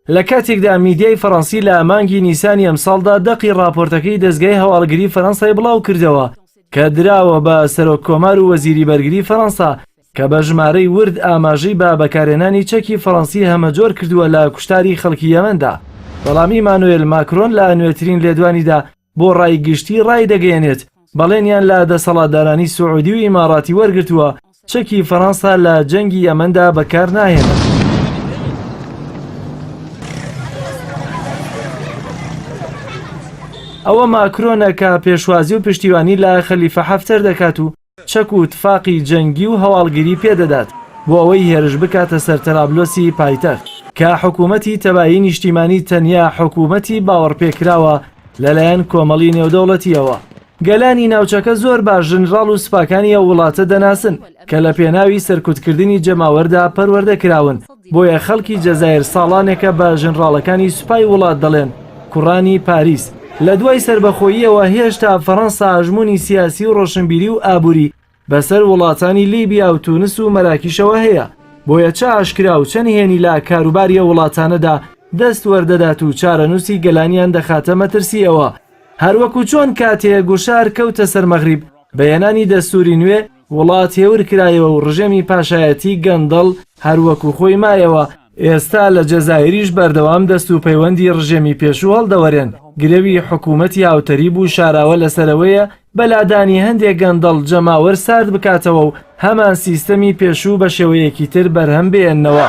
لە کاتێکدا میدیای فەڕەنسی لە مانگی نیسانی ئەمساڵدا دەقی راپۆرتەکەی دەستگای هەواڵگری فەڕەنسای بڵاو کردەوە کە دراوە بە سەرۆککۆمار و وەزیری بەرگری فەڕەنسا کە بە ژمارەی ورد ئاماژەی بە بەکارهێنانی چەکی فەڕەنسی هەمەجۆر کردووە لە کوشتاری خەڵکی یەمەندا. بەڵام ئیمانوئێل ماکرۆن لە نوێترین لێدوانیدا بۆ ڕایگشتی ڕای دەگەیەنێت بەڵێنیان لە دەسەڵاتدارانی سوعودی و ئیماڕاتی وەرگرتووە چەکی فەڕەنسا لە جەنگی یەمەندا بەکار ناهێنێت. ئەوە ماکرۆنە کە پێشوازی و پشتیوانی لە خەلیفە حەفتەر دەکات و چەک و تفاقی جەنگی و هەواڵگیری پێدەدات بۆ ئەوەی هێرش بکاتە سەر تەرابلۆسی پایتەخت کە حکوومەتی تەبایی نیشتیمانی تەنیا حکوومەتی باوەڕپێکراوە لەلایەن کۆمەڵی نێودەوڵەتیەوە. گەلانی ناوچەکە زۆر باش ژنرال و سوپاکانی ئەو وڵاتە دەناسن کە لە پێناوی سەرکوتکردنی جەماوەردا پەروەردەکراون بۆیە خەڵکی جەزایر ساڵانێکە بە ژنراڵەکانی سوپای وڵات دەڵێن کوڕانی پاریس. لە دوای سربەخۆییەوە هێشتا فەڕەنسا ئەژموونی سیاسی و ڕۆشنبیری و ئابووری بەسەر وڵاتانی لیبیا و تونس و مەراکیشەوە هەیە بۆیە چه ئاشکرا و چەند هێنی لە کاروباریە وڵاتانەدا دەست وەردەدات و چارەنووسی گەلانیان دەخاتە مەترسیەوە. هەروەکو چۆن کاتێ گوشار کەوتە سەر مەغریب بەیانانی دەستوری نوێ وڵات هێور کرایەوە و ڕژێمی پاشایەتی گەندەڵ هەروەکو خۆی مایەوە. ئێستا لە جەزایریش بەردەوام دەست و پەیوەندی ڕژێمی پێشوو هەڵدەوەرێن. گرەوی حکوومەتی هاوتەری بوو شاراوە لەسەرەوەیە بەلادانی هەندێک گەندەڵ جەماوەر سارد بکاتەوە و هەمان سیستەمی پێشوو بە شێوەیەکی تر بەرهەم بێننەوە.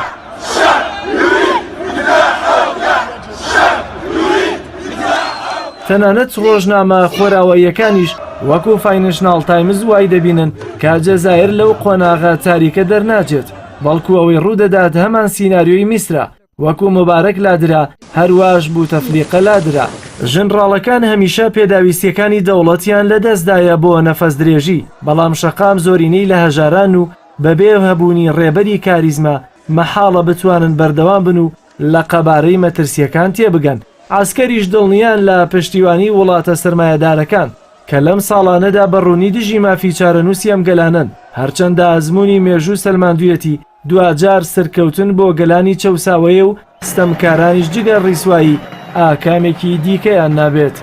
تەنانەت ڕۆژنامە خۆراوەیەکانیش وەکو فاینەنشنال تایمز وای دەبینن کە جەزایر لەو قۆناغە تاریکە دەرناچێت بەڵکو ئەوەی ڕوودەدات هەمان سیناریۆی میسرە وەکو مبارەک لادرا هەرواش بوو تەفلیقە لادرا. ژنراڵەکان هەمیشە پێداویستیەکانی دەوڵەتیان لەدەستدایە بۆ نەفەس درێژی بەڵام شەقام زۆرینەی لە هەژاران و بەبێ هەبوونی ڕێبەری کاریزما مەحاڵە بتوانن بەردەوام بن و لە قەبارەی مەترسیەکان تێبگەن. عسکەریش دڵنیان لە پشتیوانی وڵاتە سەرمایەدارەکان کە لەم ساڵانەدا بەڕوونی دژی مافی چارەنووسی ئەم گەلانن هەرچەندە ئەزمموی مێژوو سەلماندویەتی دوجار سەرکەوتن بۆ گەلانی چەوساوەیە و ستەمکارانیش جگە ڕیسایی ئاکامێکی دیکەیان نابێت.